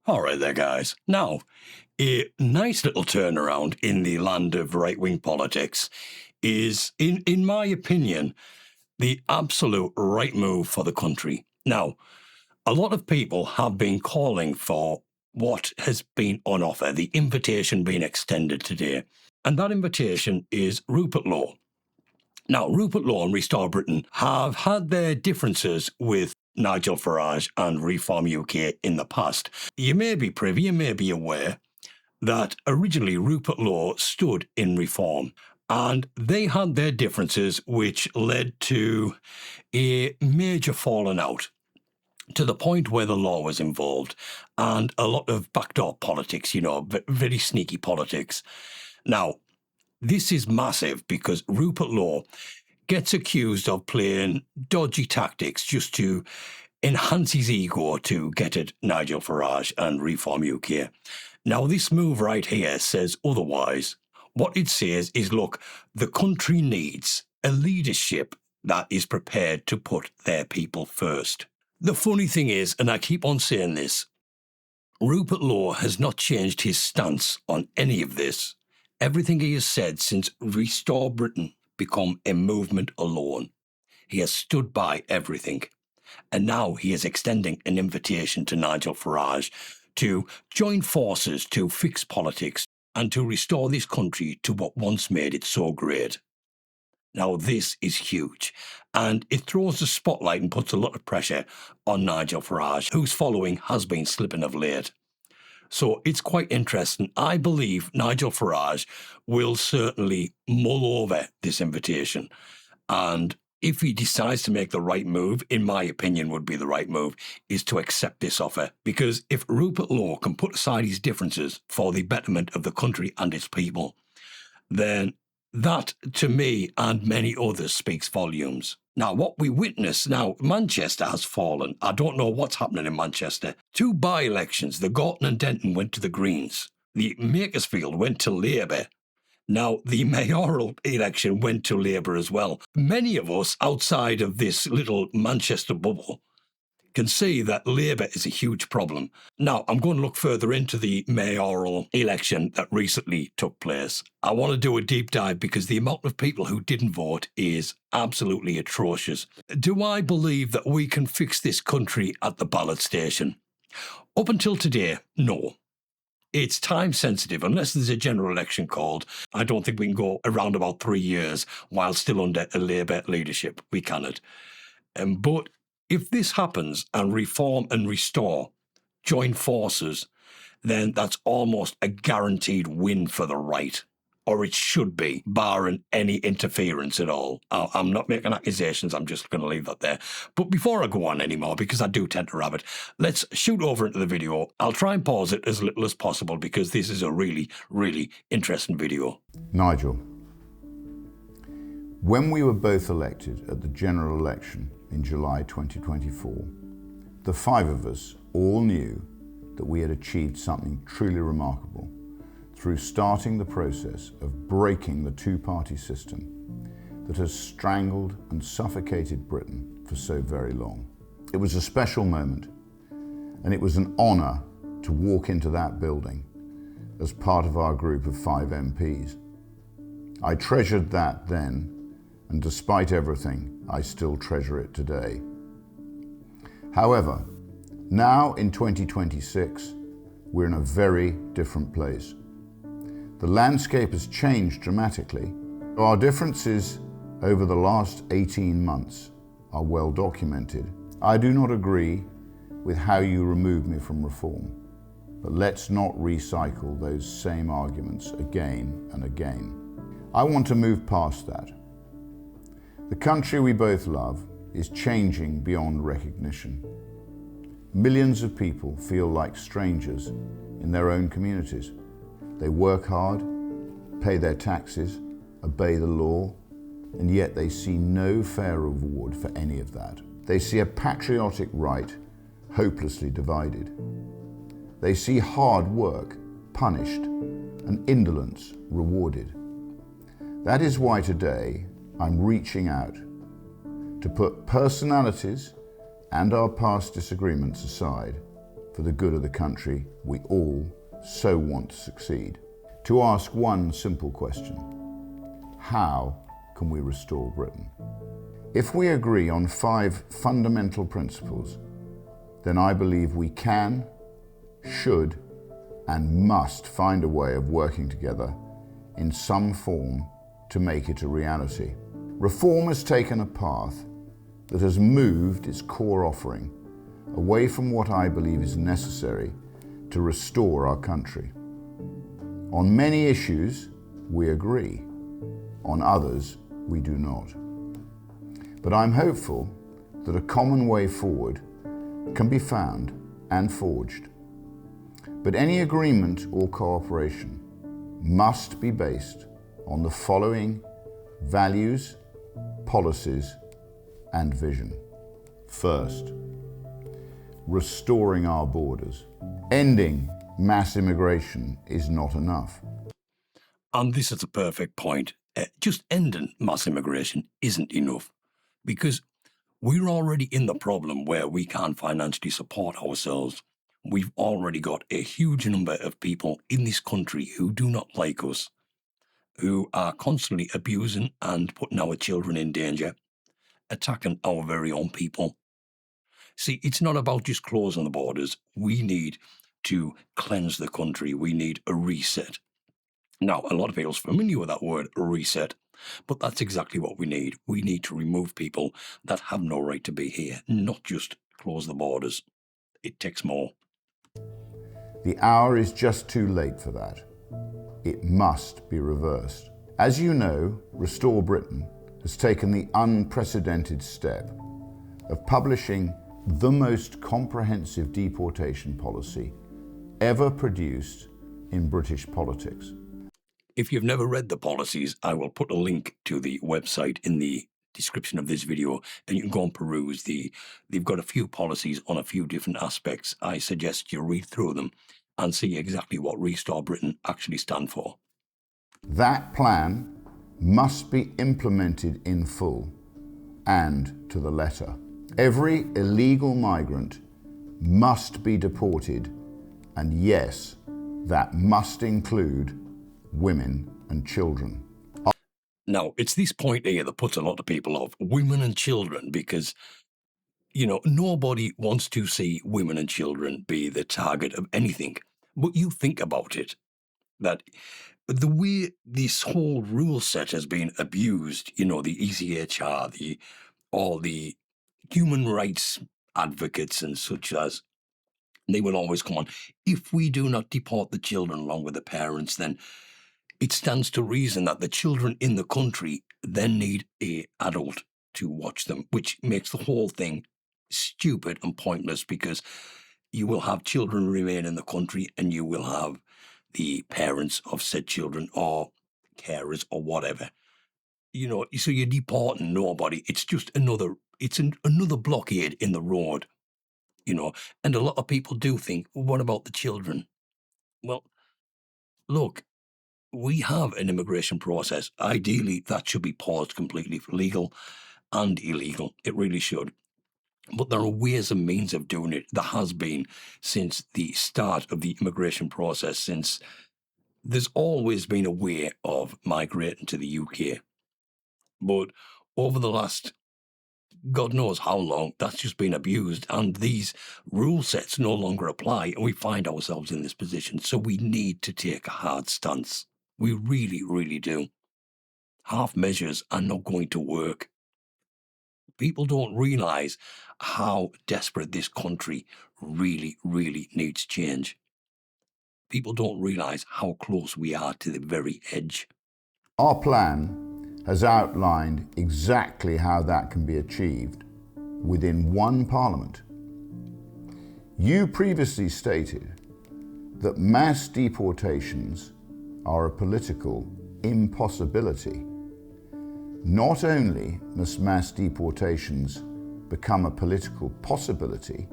All right there, guys. Now, a nice little turnaround in the land of right-wing politics is, in my opinion, the absolute right move for the country. Now, a lot of people have been calling for what has been on offer, the invitation being extended today. And that invitation is Rupert Law. Now, Rupert Law and Restore Britain have had their differences with Nigel Farage and Reform UK in the past. You may be privy, you may be aware that originally Rupert Law stood in Reform, and they had their differences which led to a major falling out, to the point where the law was involved and a lot of backdoor politics, very sneaky politics. Now, this is massive because Rupert Law gets accused of playing dodgy tactics just to enhance his ego to get at Nigel Farage and Reform UK. Now, this move right here says otherwise. What it says is, look, the country needs a leadership that is prepared to put their people first. The funny thing is, and I keep on saying this, Rupert Law has not changed his stance on any of this. Everything he has said since Restore Britain become a movement alone, he has stood by everything. And now he is extending an invitation to Nigel Farage to join forces to fix politics and to restore this country to what once made it so great. Now, this is huge, and it throws the spotlight and puts a lot of pressure on Nigel Farage, whose following has been slipping of late. So it's quite interesting. I believe Nigel Farage will certainly mull over this invitation, and if he decides to make the right move, in my opinion would be the right move, is to accept this offer. Because if Rupert Law can put aside his differences for the betterment of the country and its people, then that, to me and many others, speaks volumes. Now, what we witness now, Manchester has fallen. I don't know what's happening in Manchester. 2 by-elections, the Gorton and Denton went to the Greens. The Makersfield went to Labour. Now, the mayoral election went to Labour as well. Many of us outside of this little Manchester bubble can see that Labour is a huge problem. Now, I'm going to look further into the mayoral election that recently took place. I want to do a deep dive because the amount of people who didn't vote is absolutely atrocious. Do I believe that we can fix this country at the ballot station? Up until today, no. It's time sensitive. Unless there's a general election called, I don't think we can go around about 3 years while still under a Labour leadership. We cannot. But if this happens and Reform and Restore join forces, then that's almost a guaranteed win for the right. Or it should be, barring any interference at all. I'm not making accusations, I'm just going to leave that there. But before I go on anymore, because I do tend to rabbit, let's shoot over into the video. I'll try and pause it as little as possible because this is a really, really interesting video. Nigel, when we were both elected at the general election in July 2024, the 5 of us all knew that we had achieved something truly remarkable through starting the process of breaking the 2-party system that has strangled and suffocated Britain for so very long. It was a special moment, and it was an honour to walk into that building as part of our group of 5 MPs. I treasured that then, and despite everything, I still treasure it today. However, now in 2026, we're in a very different place. The landscape has changed dramatically. Our differences over the last 18 months are well documented. I do not agree with how you remove me from Reform, but let's not recycle those same arguments again and again. I want to move past that. The country we both love is changing beyond recognition. Millions of people feel like strangers in their own communities. They work hard, pay their taxes, obey the law, and yet they see no fair reward for any of that. They see a patriotic right hopelessly divided. They see hard work punished and indolence rewarded. That is why today I'm reaching out to put personalities and our past disagreements aside for the good of the country we all so want to succeed. To ask one simple question: how can we restore Britain? If we agree on 5 fundamental principles, then I believe we can, should, and must find a way of working together in some form to make it a reality. Reform has taken a path that has moved its core offering away from what I believe is necessary to restore our country. On many issues, we agree. On others, we do not. But I'm hopeful that a common way forward can be found and forged. But any agreement or cooperation must be based on the following values, policies, and vision. First, restoring our borders. Ending mass immigration is not enough. And this is a perfect point. Just ending mass immigration isn't enough, because we're already in the problem where we can't financially support ourselves. We've already got a huge number of people in this country who do not like us, who are constantly abusing and putting our children in danger, attacking our very own people. See, it's not about just closing the borders. We need to cleanse the country. We need a reset. Now, a lot of people's familiar with that word, reset, but that's exactly what we need. We need to remove people that have no right to be here, not just close the borders. It takes more. The hour is just too late for that. It must be reversed. As you know, Restore Britain has taken the unprecedented step of publishing the most comprehensive deportation policy ever produced in British politics. If you've never read the policies, I will put a link to the website in the description of this video, and you can go and peruse they've got a few policies on a few different aspects. I suggest you read through them and see exactly what Restore Britain actually stand for. That plan must be implemented in full and to the letter. Every illegal migrant must be deported, and yes, that must include women and children. Now, it's this point here that puts a lot of people off, women and children, because, nobody wants to see women and children be the target of anything. But you think about it, that the way this whole rule set has been abused, the ECHR, all the human rights advocates and such as, they will always come on, if we do not deport the children along with the parents, then it stands to reason that the children in the country then need an adult to watch them, which makes the whole thing stupid and pointless, because you will have children remain in the country and you will have the parents of said children or carers or whatever. So you're deporting nobody. It's just another blockade in the road, and a lot of people do think, well, what about the children? Well, look, we have an immigration process. Ideally, that should be paused completely for legal and illegal. It really should. But there are ways and means of doing it. There has been since the start of the immigration process, since there's always been a way of migrating to the UK. But over the last God knows how long, that's just been abused, and these rule sets no longer apply, and we find ourselves in this position. So we need to take a hard stance. We really, really do. Half measures are not going to work. People don't realise how desperate this country really, really needs change. People don't realise how close we are to the very edge. Our plan has outlined exactly how that can be achieved within one parliament. You previously stated that mass deportations are a political impossibility. Not only must mass deportations become a political possibility,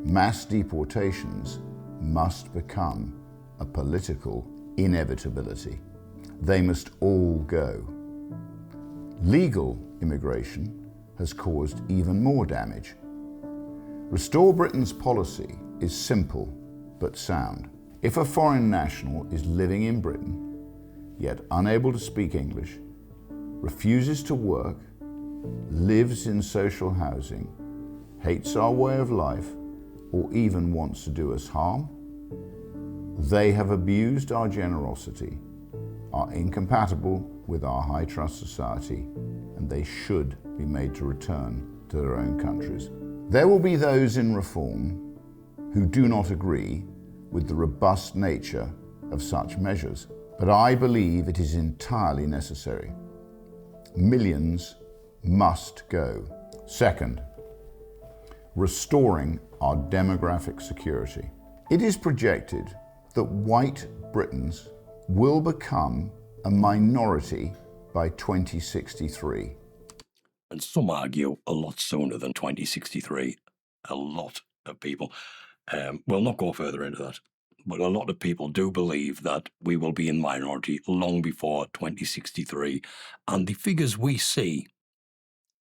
mass deportations must become a political inevitability. They must all go. Legal immigration has caused even more damage. Restore Britain's policy is simple but sound. If a foreign national is living in Britain, yet unable to speak English, refuses to work, lives in social housing, hates our way of life, or even wants to do us harm, they have abused our generosity, are incompatible with our high trust society, and they should be made to return to their own countries. There will be those in reform who do not agree with the robust nature of such measures, but I believe it is entirely necessary. Millions must go. Second, restoring our demographic security. It is projected that white Britons will become a minority by 2063. And some argue a lot sooner than 2063. A lot of people. We'll not go further into that. But a lot of people do believe that we will be in minority long before 2063. And the figures we see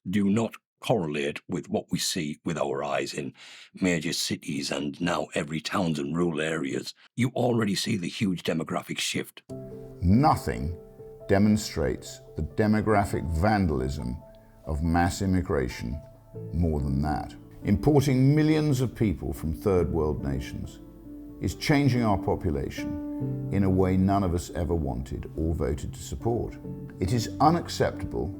do not correlate with what we see with our eyes in major cities and now every towns and rural areas. You already see the huge demographic shift. Nothing demonstrates the demographic vandalism of mass immigration more than that. Importing millions of people from third world nations is changing our population in a way none of us ever wanted or voted to support. It is unacceptable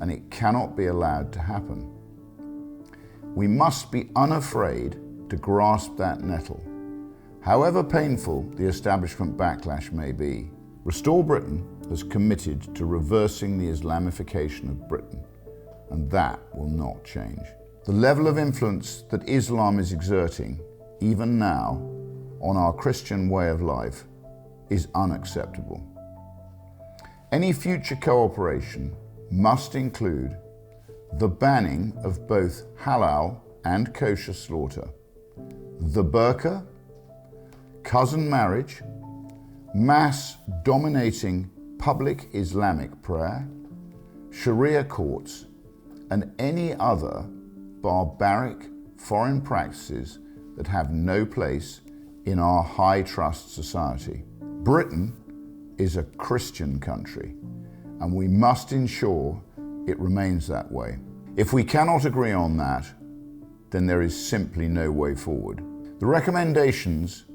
and it cannot be allowed to happen. We must be unafraid to grasp that nettle, however painful the establishment backlash may be. Restore Britain has committed to reversing the Islamification of Britain, and that will not change. The level of influence that Islam is exerting, even now, on our Christian way of life is unacceptable. Any future cooperation must include the banning of both halal and kosher slaughter, the burqa, cousin marriage, mass dominating public Islamic prayer, Sharia courts, and any other barbaric foreign practices that have no place in our high trust society. Britain is a Christian country, and we must ensure it remains that way. If we cannot agree on that, then there is simply no way forward. The recommendations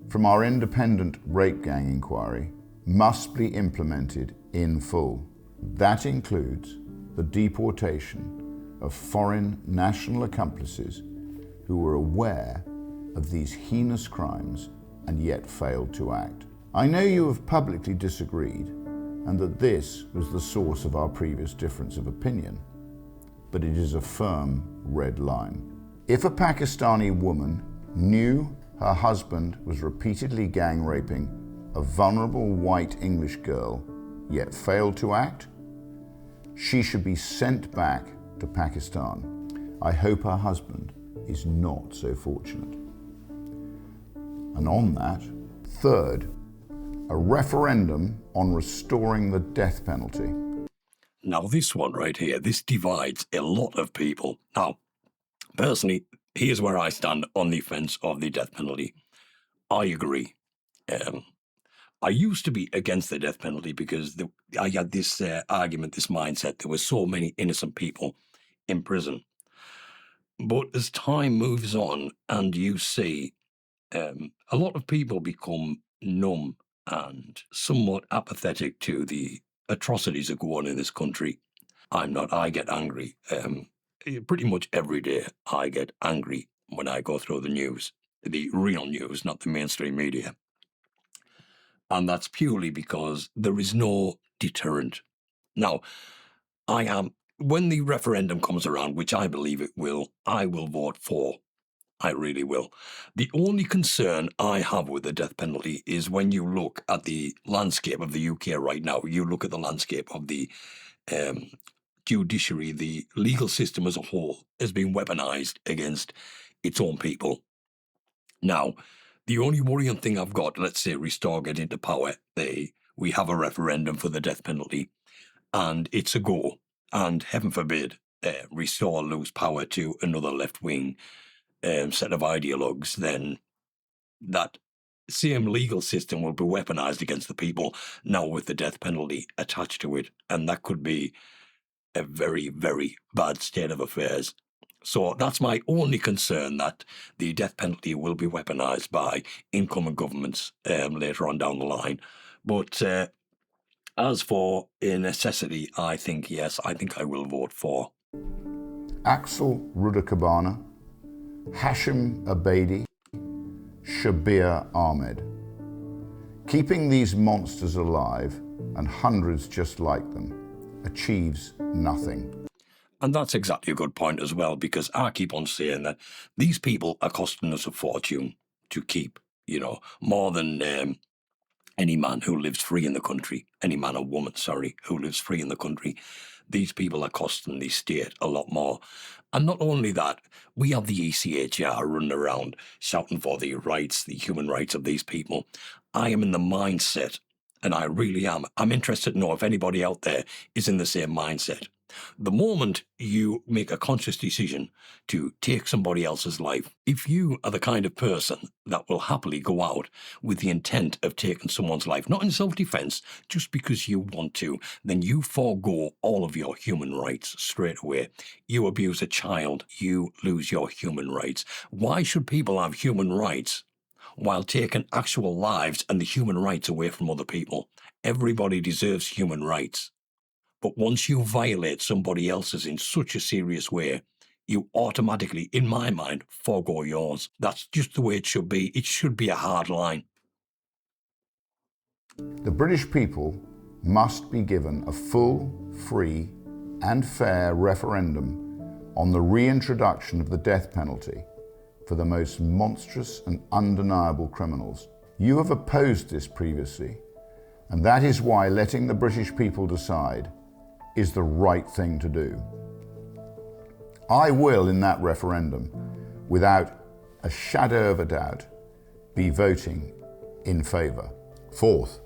from our independent rape gang inquiry must be implemented in full. That includes the deportation of foreign national accomplices who were aware of these heinous crimes and yet failed to act. I know you have publicly disagreed and that this was the source of our previous difference of opinion, but it is a firm red line. If a Pakistani woman knew her husband was repeatedly gang raping a vulnerable white English girl yet failed to act, she should be sent back to Pakistan. I hope her husband is not so fortunate. And on that, third, a referendum on restoring the death penalty. Now this one right here, this divides a lot of people. Now, personally, here's where I stand on the fence of the death penalty. I agree. I used to be against the death penalty because I had this argument, this mindset. There were so many innocent people in prison. But as time moves on and you see a lot of people become numb and somewhat apathetic to the atrocities that go on in this country. I'm not. I get angry. Pretty much every day I get angry when I go through the news, the real news, not the mainstream media. And that's purely because there is no deterrent. Now, when the referendum comes around, which I believe it will, I will vote for. I really will. The only concern I have with the death penalty is when you look at the landscape of the UK right now, you look at the landscape of the judiciary, the legal system as a whole has been weaponized against its own people. Now, the only worrying thing I've got, let's say Restore get into power, we have a referendum for the death penalty, and it's a go, and heaven forbid, Restore lose power to another left-wing set of ideologues, then that same legal system will be weaponized against the people now with the death penalty attached to it. And that could be a very, very bad state of affairs. So that's my only concern, that the death penalty will be weaponized by incoming governments later on down the line. But as for a necessity, I think, yes, I think I will vote for. Axel Rudakabana, Hashim Abedi, Shabir Ahmed. Keeping these monsters alive, and hundreds just like them, achieves nothing. And that's exactly a good point as well, because I keep on saying that these people are costing us a fortune to keep, more than any man who lives free in the country, any man or woman, sorry, who lives free in the country. These people are costing the state a lot more. And not only that, we have the ECHR running around shouting for the rights, the human rights of these people. I am in the mindset, and I really am. I'm interested to know if anybody out there is in the same mindset. The moment you make a conscious decision to take somebody else's life, if you are the kind of person that will happily go out with the intent of taking someone's life, not in self-defense, just because you want to, then you forego all of your human rights straight away. You abuse a child, you lose your human rights. Why should people have human rights while taking actual lives and the human rights away from other people? Everybody deserves human rights. But once you violate somebody else's in such a serious way, you automatically, in my mind, forego yours. That's just the way it should be. It should be a hard line. The British people must be given a full, free and fair referendum on the reintroduction of the death penalty for the most monstrous and undeniable criminals. You have opposed this previously, and that is why letting the British people decide is the right thing to do. I will, in that referendum, without a shadow of a doubt, be voting in favour. Fourth,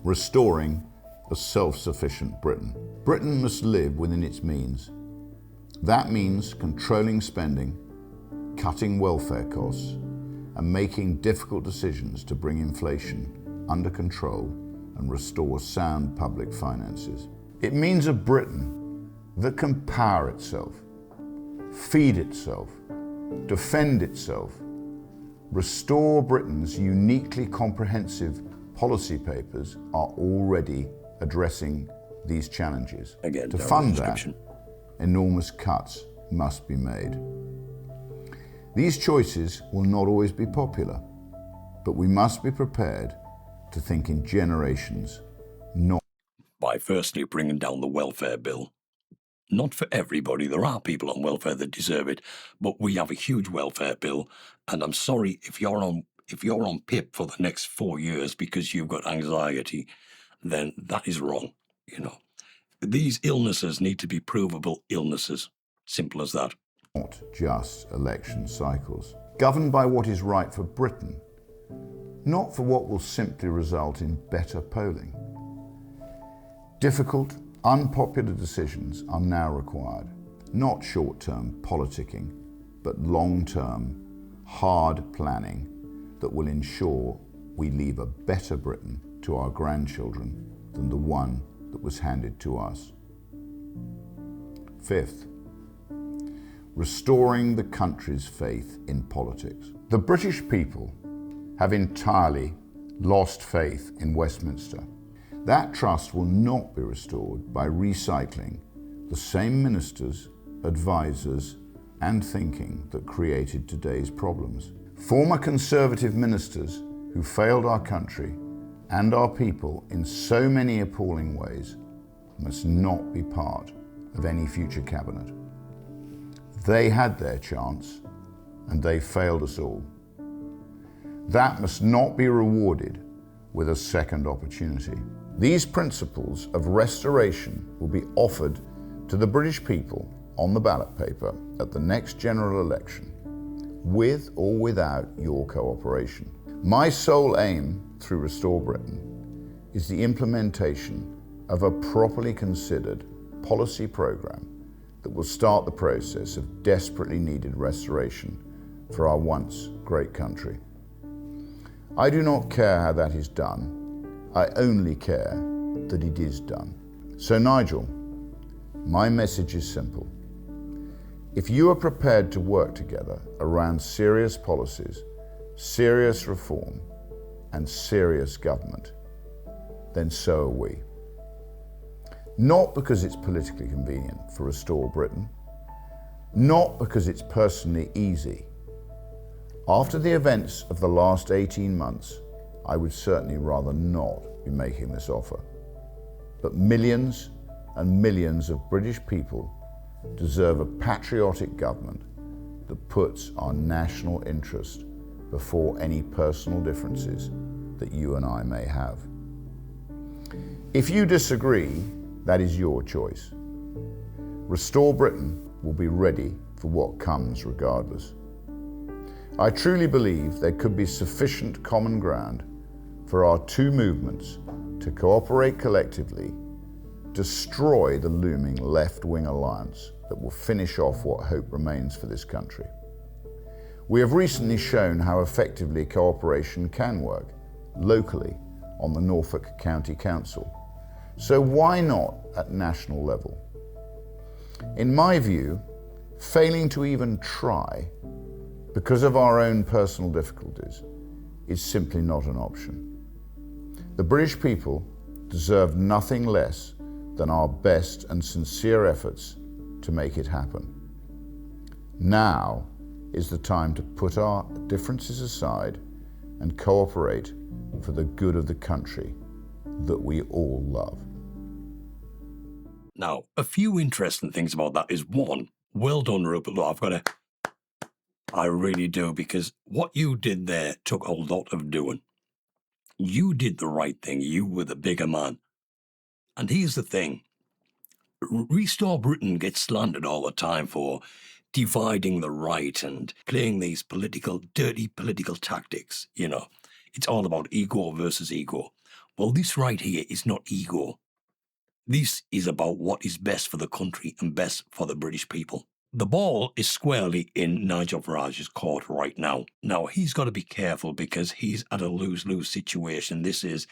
restoring a self-sufficient Britain. Britain must live within its means. That means controlling spending, cutting welfare costs, and making difficult decisions to bring inflation under control and restore sound public finances. It means a Britain that can power itself, feed itself, defend itself, Restore Britain's uniquely comprehensive policy papers are already addressing these challenges. Again, to fund that, enormous cuts must be made. These choices will not always be popular, but we must be prepared to think in generations, not by firstly bringing down the welfare bill. Not for everybody, there are people on welfare that deserve it, but we have a huge welfare bill, and I'm sorry if you're on PIP for the next 4 years because you've got anxiety, then that is wrong. These illnesses need to be provable illnesses. Simple as that. Not just election cycles. Governed by what is right for Britain, not for what will simply result in better polling. Difficult, unpopular decisions are now required. Not short-term politicking, but long-term, hard planning that will ensure we leave a better Britain to our grandchildren than the one that was handed to us. Fifth, restoring the country's faith in politics. The British people have entirely lost faith in Westminster. That trust will not be restored by recycling the same ministers, advisors, and thinking that created today's problems. Former Conservative ministers who failed our country and our people in so many appalling ways must not be part of any future cabinet. They had their chance, and they failed us all. That must not be rewarded with a second opportunity. These principles of restoration will be offered to the British people on the ballot paper at the next general election, with or without your cooperation. My sole aim through Restore Britain is the implementation of a properly considered policy programme that will start the process of desperately needed restoration for our once great country. I do not care how that is done. I only care that it is done. So Nigel, my message is simple. If you are prepared to work together around serious policies, serious reform, and serious government, then so are we. Not because it's politically convenient for Restore Britain, not because it's personally easy. After the events of the last 18 months, I would certainly rather not be making this offer. But millions and millions of British people deserve a patriotic government that puts our national interest before any personal differences that you and I may have. If you disagree, that is your choice. Restore Britain will be ready for what comes regardless. I truly believe there could be sufficient common ground for our two movements to cooperate collectively, destroy the looming left-wing alliance that will finish off what hope remains for this country. We have recently shown how effectively cooperation can work locally on the Norfolk County Council. So why not at national level? In my view, failing to even try because of our own personal difficulties is simply not an option. The British people deserve nothing less than our best and sincere efforts to make it happen. Now is the time to put our differences aside and cooperate for the good of the country that we all love. Now, a few interesting things about that is one, well done, Rupert. Look, I really do, because what you did there took a lot of doing. You did the right thing. You were the bigger man. And here's the thing. Restore Britain gets slandered all the time for dividing the right and playing these dirty political tactics, you know. It's all about ego versus ego. Well, this right here is not ego. This is about what is best for the country and best for the British people. The ball is squarely in Nigel Farage's court right now. Now, he's got to be careful because he's at a lose-lose situation. This is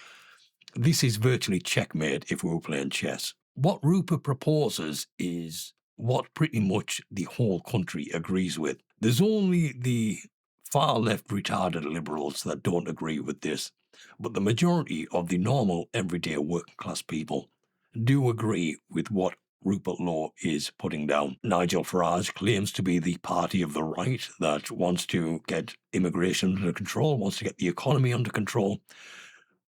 virtually checkmate if we were playing chess. What Rupert proposes is what pretty much the whole country agrees with. There's only the far-left retarded liberals that don't agree with this, but the majority of the normal, everyday working-class people do agree with what Rupert Law is putting down. Nigel Farage claims to be the party of the right that wants to get immigration under control, wants to get the economy under control.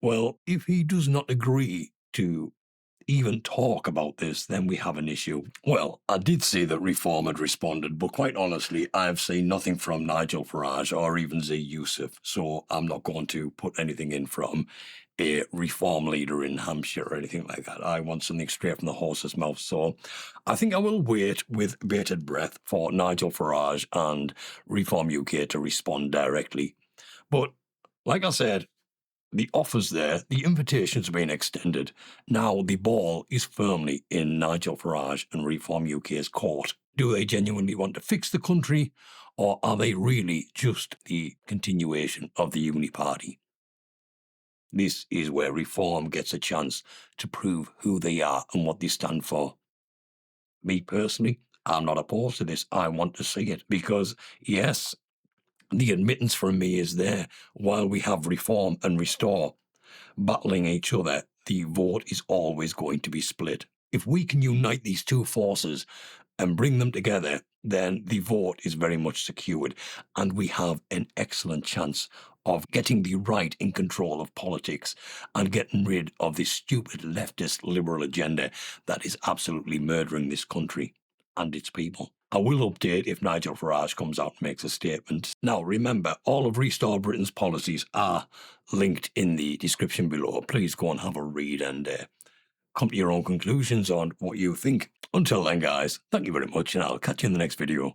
Well, if he does not agree to even talk about this, then we have an issue. Well, I did see that Reform had responded, but quite honestly, I've seen nothing from Nigel Farage or even Z Youssef, so I'm not going to put anything in from a Reform leader in Hampshire or anything like that. I want something straight from the horse's mouth, so I think I will wait with bated breath for Nigel Farage and Reform UK to respond directly. But, like I said, the offer's there, the invitation's been extended. Now the ball is firmly in Nigel Farage and Reform UK's court. Do they genuinely want to fix the country, or are they really just the continuation of the Uni Party? This is where Reform gets a chance to prove who they are and what they stand for. Me personally, I'm not opposed to this. I want to see it because, yes, the admittance from me is there. While we have Reform and Restore battling each other, the vote is always going to be split. If we can unite these two forces and bring them together, then the vote is very much secured, and we have an excellent chance of getting the right in control of politics and getting rid of this stupid leftist liberal agenda that is absolutely murdering this country and its people. I will update if Nigel Farage comes out and makes a statement. Now, remember, all of Restore Britain's policies are linked in the description below. Please go and have a read and come to your own conclusions on what you think. Until then, guys, thank you very much, and I'll catch you in the next video.